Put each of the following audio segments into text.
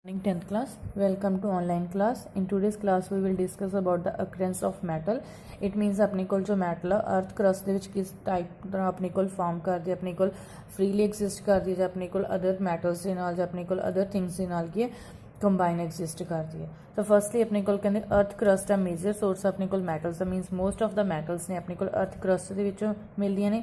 Morning 10th class, welcome to online class. In today's class we will discuss about the occurrence of metal. It means अपने कोल जो metal है earth crust ਦੇ ਵਿੱਚ किस type ਦਾ अपने कोल form करदी है, अपने कोल freely exist करदी है, अपने कोल other metals ਦੇ ਨਾਲ ਜਾਂ अपने कोल other things ਦੇ ਨਾਲ की combine exist करदी है. तो फर्स्टली अपने कोल कहंदे अर्थ क्रस्ट ਦਾ मेजर सोर्स अपने कोल metals the means most of the metals ने अपने कोल अर्थ क्रस्ट ਦੇ ਵਿੱਚੋਂ ਮਿਲਦੀਆਂ ਨੇ.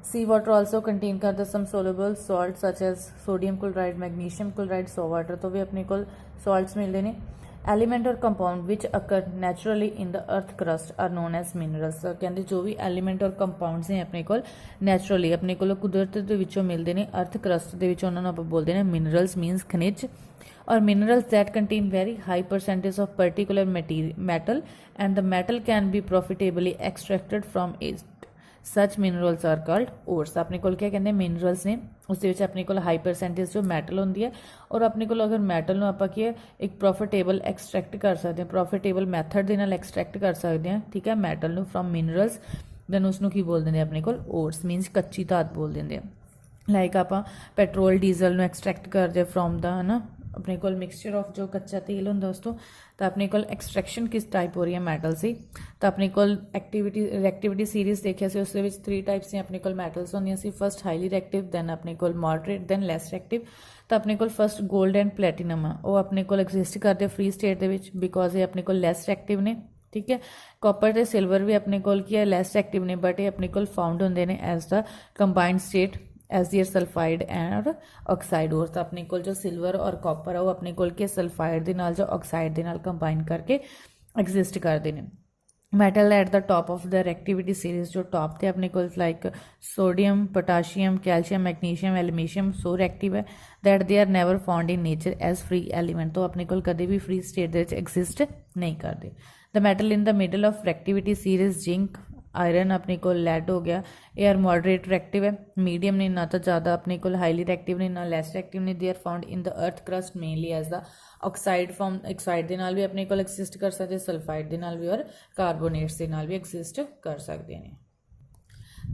Sea water also contain करता some soluble salts such as sodium chloride, magnesium chloride, so water तो भी अपने को salts मिलते हैं. Element or compound which occur naturally in the earth crust are known as minerals. कहते जो भी element और compounds हैं अपने को naturally अपने को कुदरत ਦੇ ਵਿੱਚੋਂ ਮਿਲਦੇ ਨੇ अर्थ crust ਦੇ ਵਿੱਚ ਉਹਨਾਂ ਨੂੰ ਆਪਾਂ ਬੋਲਦੇ ਨੇ minerals means ਖनिज or minerals that contain very high percentage of particular metal and the metal can be profitably extracted from it. Such minerals are called ores. अपने को क्या कहते हैं मिनरल्स ने उस अपने को हाई परसेंटेज जो मैटल होंगी है और अपने को अगर मैटल में आप एक प्रॉफिटेबल एक्सट्रैक्ट कर सकते हैं प्रॉफिटेबल मैथड के एक्सट्रैक्ट कर सकते हैं. ठीक है मैटल में फ्रॉम मिनरल्स दैन उसनों की बोल देंगे अपने को ओर्स मीनस कच्ची धात बोल देंगे. लाइक आप पेट्रोल डीजल में एक्सट्रैक्ट करते फ्रॉम द है ना अपने को मिक्सचर ऑफ जो कच्चा तेल होंगे उस तो अपने को एक्सट्रैक्शन किस टाइप हो रही है मैटल से. तो अपने को रिएक्टिविटी सीरीज़ देखिए से उस 3 टाइप्स से अपने को मैटल्स होंगे सी. फर्स्ट हाईली रिएक्टिव दैन अपने को मॉडरेट दैन लैस रिएक्टिव. तो अपने को फर्स्ट गोल्ड एंड प्लैटिनम है वो अपने को एग्जिस्ट करते फ्री स्टेट के बिकॉज ये अपने को लैस रिएक्टिव ने. ठीक है कॉपर तो सिल्वर भी अपने को लैस रिएक्टिव ने बट ये अपने को फाउंड होंगे ने as the combined state as their sulphide and oxide ore. तो अपने को जो सिल्वर और कॉपर है वो अपने को सल्फाइड के नाल जो ऑक्साइड के नाल कंबाइन करके एग्जिस्ट करते हैं. Metal at the top of the reactivity series जो टॉप पे अपने को like sodium potassium calcium magnesium aluminium so reactive है that they are never found in nature as free element. तो अपने को कभी भी फ्री स्टेट एग्जिस्ट नहीं करते. The metal in the middle of reactivity series zinc iron अपने को लेड हो गया ये आर मॉडरेट रिएक्टिव है मीडियम ने ना तो ज़्यादा अपने को हाईली रिएक्टिव ने ना लैस रिएक्टिव ने. They are found in the earth crust mainly as the oxide form oxide के नाल भी अपने को एग्जिस्ट कर सकते सल्फाइड के नाल भी और कार्बोनेट्स के नाल भी एग्जिस्ट कर सकते हैं.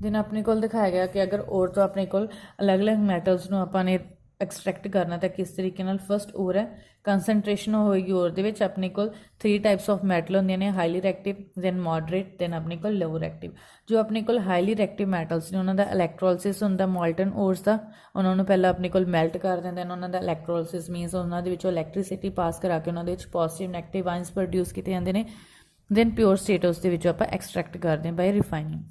देन अपने को दिखाया गया कि अगर और तो अपने को अलग अलग मैटल्स को अपने एक्सट्रैक्ट करना तो किस तरीके नाल फर्स्ट ओर है कंसनट्रेशन होएगी ओर दे विच अपने को 3 टाइप्स ऑफ मैटल होंगे ने highly reactive then moderate then अपने को लो रिएक्टिव. जो अपने को हाईली रिएक्टिव मैटल्स ने उन्होंने इलैक्ट्रोलिसिस होंगे मॉल्टन ओर्स का उन्होंने पहले अपने को मेल्ट कर दें दैन उन्होंने इलैक्ट्रोलिसिस मीनस उन्होंने इलैक्ट्रिसिटी पास करा के उन्होंने पॉजिटिव नैगेटिव आयंस प्रोड्यूस किए जाते हैं. दैन प्योर स्टेट उस आप एक्सट्रैक्ट करते हैं बाय रिफाइनिंग.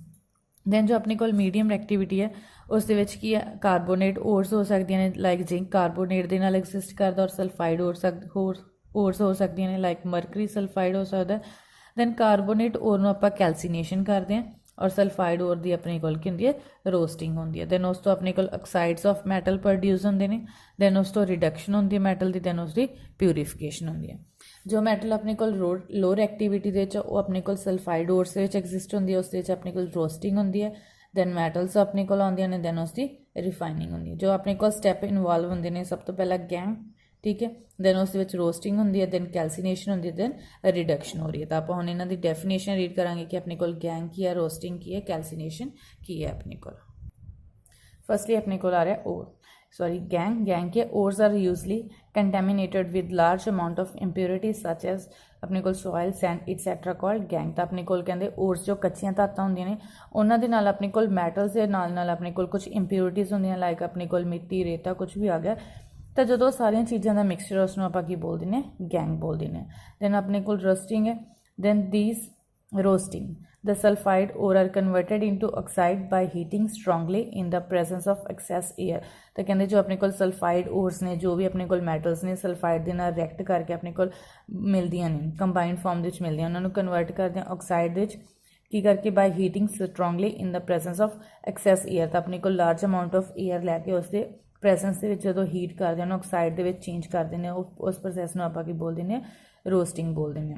दैन जो अपने को मीडियम रिएक्टिविटी है उस की कार्बोनेट ओर्स हो सकती हैं लाइक जिंक कार्बोनेट के नाल एग्जिस्ट करता और सल्फाइड ओर्स हो सकती हैं लाइक मरकरी सल्फाइड हो सकता है. दैन कार्बोनेट ओर आप कैल्सीनेशन करते हैं और सल्फाइड ओर की अपने को होंगी है रोस्टिंग होंगी है. दैन उस अपने को ऑक्साइड्स ऑफ मैटल प्रोड्यूस होंगे ने. दैन उस रिडक्शन होंगी है मैटल की. दैन उसकी प्यूरीफिकेशन होंगी है. जो मैटल अपने को लो रिएक्टिविटी के अपने को सल्फाइड ओर्स एग्जिस्ट होंगी है उस अपने को रोस्टिंग होंगी है. दैन मैटल्स अपने को आउंदियां ने दैन उसकी रिफाइनिंग होंगी है. जो अपने को स्टैप इनवॉल्व होंगे ने सब तो पहला गैंग ठीक है दैन उस रोस्टिंग होंगी है दैन कैल्सीनेशन होंगी है दैन रिडक्शन हो रही है. तो आप हम इन्हों की डेफिनेशन रीड करांगे कि अपने को गैंग की है रोस्टिंग की है कैल्सीनेशन की है. अपने को फर्स्टली अपने को आ रहा है ओर गैंग के ores are usually contaminated with large amount of impurities such as अपने को soil sand etcetera called gangue. तो अपने को कहते ओर्स जो कच्चियां धातां होंदियां ने उन्होंने नाल अपने को मैटल्स के नाल अपने को कुछ इंप्योरिटीज होंदियां लाइक अपने को मिट्टी रेता कुछ भी आ गया. तो जो सारिया चीज़ों का मिक्सचर उसमें आप की बोल दें गैंग बोल दें. दैन अपने को रस्टिंग है then these roasting the sulfide ore are converted into oxide by heating strongly in the presence of excess air. तो कहते जो अपने को सल्फाइड ओर्स ने जो भी अपने को मैटल्स ने सल्फाइड के नाल रिएक्ट करके अपने को मिलदियां ने कंबाइंड फॉर्म विच मिलदियां उन्होंने कन्वर्ट करते हैं ऑक्साइड विच की करके bye heating strongly in the presence of access air. तो अपने को लार्ज अमाउंट ऑफ एयर लैके उसके प्रेजेंस के जो हीट करते हैं ऑक्साइड के चेंज कर दें उस प्रोसैस में आप बोल दें रोस्टिंग बोल दें.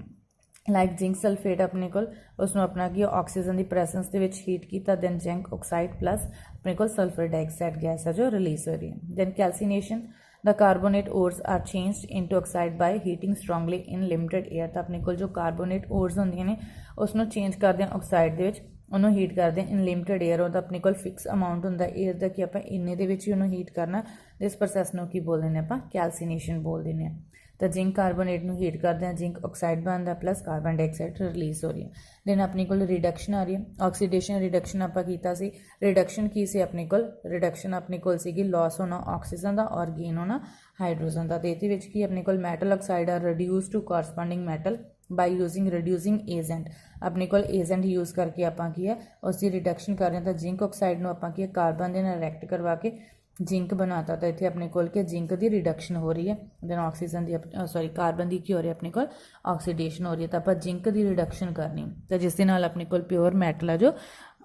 लाइक जिंक सल्फेट अपने को उसमें अपना कि ऑक्सीजन की प्रेजेंस के हीट किया दैन जिंक ऑक्साइड प्लस अपने को सल्फर डाइऑक्साइड गैस है जो रिलीज हो रही है. Then calcination the carbonate ores are changed into oxide by heating strongly in limited air. तो अपने को जो कार्बोनेट ओर्स होंगे ने उसमें चेंज करते हैं ऑक्साइड के उन्होंने हीट करते हैं इन लिमिटेड एयर और अपने को फिक्स अमाउंट होंगे एयर का कि आप इन्ने ही उन्होंने हीट करना इस प्रोसैस को की बोल दें आप कैल्सीनेशन बोल दें. तो जिंक कार्बोनेट ਨੂੰ ਹੀਟ ਕਰਦੇ ਹਾਂ जिंक ऑक्साइड ਬਣਦਾ प्लस कार्बन डाइऑक्साइड रिलीज़ हो रही है। देन अपने को रिडक्शन आ रही है ऑक्सीडेशन रिडक्शन ਆਪਾਂ ਕੀਤਾ ਸੀ। रिडक्शन की सी अपने को रिडक्शन अपने को ਸੀਗੀ लॉस होना ऑक्सीजन का और गेन होना हाइड्रोजन का। तो ये की अपने को metal oxide are reduce to corresponding metal by using reducing agent. अपने को एजेंट यूज़ करके आप की है उसकी रिडक्शन कर रहे हैं। तो जिंक ऑक्साइड में आप की कार्बन के रिएक्ट करवा के जिंक बनाता। तो इतने अपने को जिंक की रिडक्शन हो रही है। देन ऑक्सीजन की सॉरी कार्बन की की हो रही है अपने को ऑक्सीडेशन हो रही है। तो आप जिंक की रिडक्शन करनी तो जिस दे नाल अपने को प्योर मैटल है जो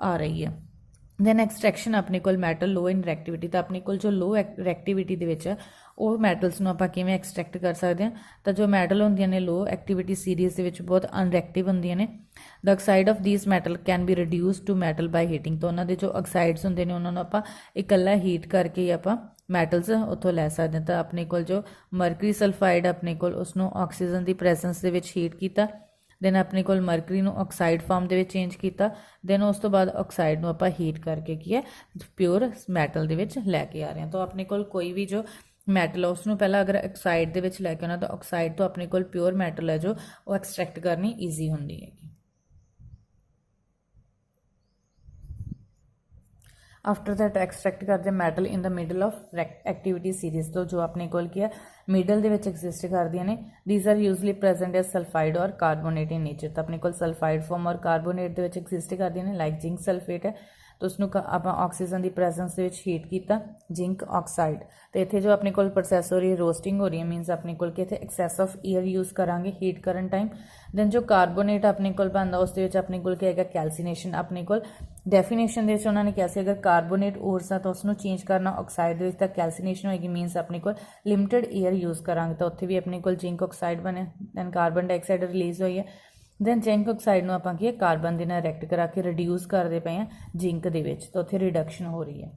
आ रही है। दैन एक्सट्रैक्शन अपने को मैटल लो इन रिएक्टिविटी। तो अपने को जो लो रिएक्टिविटी के वो मैटल्स आप किमें एक्सट्रैक्ट कर सकते हैं। तो जो मैटल होंगे ने लो एक्टिविटी सीरीज़ के बहुत अनरिएक्टिव होंगे ने। The oxide of these metal can be reduce to metal by heating. तो उन्होंने जो ऑक्साइड्स होंगे ने उन्होंने आप इकला हीट करके ही आप मैटल्स उतों लै सकते हैं। तो अपने को जो मरकरी सल्फाइड अपने को उसनों ऑक्सीजन की प्रेजेंस के हीट किया। देन अपने को मरकरी ऑक्साइड फॉर्म के चेंज किया। देन उस तो बाद ऑक्साइड आप हीट करके की है प्योर मैटल के लैके आ रहे हैं। तो अपने को कोई भी जो मैटल है उसनों पहला अगर ऑक्साइड के लैके आना तो ऑक्साइड तो अपने को प्योर मैटल है जो वो एक्सट्रैक्ट करनी ईजी होंगी है। आफ्टर दैट एक्सट्रैक्ट करते metal in the middle of activity series. तो जो अपने को क्या मिडल के एग्जिस्ट करदियां ने these are usually present as sulphide और कार्बोनेट इन नेचर। तो अपने को सल्फाइड फॉर्म और कार्बोनेट के एग्जिस्ट करदियां ने लाइक जिंक सल्फेट है। तो उसनों आप ऑक्सीजन की प्रेजेंस के हीट किया जिंक ऑक्साइड। तो इतने जो अपने को प्रोसैस हो रही है रोस्टिंग हो रही है मीनस अपने को इतने एक्सैस ऑफ एयर यूज़ करांगे हीट करन टाइम। दैन जो कार्बोनेट अपने को बनता उस अपने को क्या है कैल्सीनेशन। अपने को डेफिनेशन उन्होंने कहा से अगर कार्बोनेट ओरस तो उसको चेंज करना ऑक्साइड के तक कैल्सीनेशन होएगी मीनस अपने को लिमिटेड एयर यूज़ करांगे। तो उत्थे भी अपने को जिंक ऑक्साइड बने। दैन कार्बन डाइऑक्साइड रिलीज़ हुई है। दैन जिंक ऑक्साइड आप कार्बन के नाल रिएक्ट करा के रिड्यूस करते पे हैं जिंक के। तो उत्थे रिडक्शन हो रही है।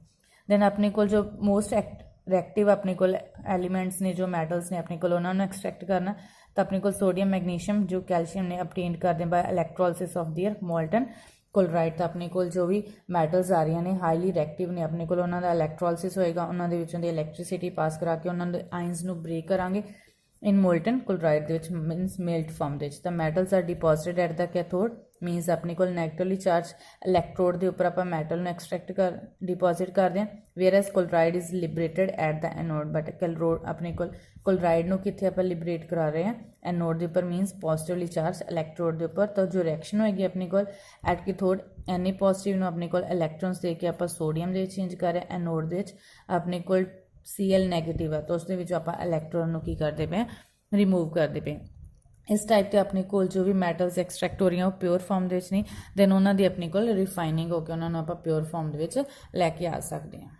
दैन अपने को जो मोस्ट रिएक्टिव अपने को एलीमेंट्स ने जो मैटल्स ने अपने को उन्होंने एक्सट्रैक्ट करना। तो अपने को सोडियम मैग्नीशियम जो कैल्शियम ने अपटेन करते by electrolysis of their molten chloride. तो अपने को जो भी मैटल्स आ रही ने हाईली रिएक्टिव ने अपने को उन्होंने इलैक्ट्रोलिसिस होएगा उन्होंने इलैक्ट्रिसिटी पास करा के उन्होंने आइंस को ब्रेक करांगे in molten chloride means melt form. The metals are deposited at the cathode means अपने को नैगेटिवली चार्ज इलैक्ट्रोड के उपर आप मैटल में एक्सट्रैक्ट कर डिपॉजिट करते हैं। Whereas chloride is liberated at the anode. But cathode अपने को क्लोराइड को कितने आप लिबरेट करा रहे हैं एनोड के उपर मीनस पॉजिटिवली चार्ज इलैक्ट्रोड के उपर। तो जो रिएक्शन होएगी अपने को एट कैथोड एन पॉजिटिव अपने को इलैक्ट्रॉन्स दे के आप सोडियम के चेंज कर रहे हैं। एनोड के अपने को Cl नैगेटिव है तो उस आप इलैक्ट्रॉन की करते पे रिमूव करते पे। इस टाइप के अपने को जो भी मैटल्स एक्सट्रैक्ट हो रही हैं वो प्योर फॉर्म नहीं दैन उन्होंने अपने को रिफाइनिंग होकर उन्होंने आप प्योर फॉर्म लैके आ सकते हैं।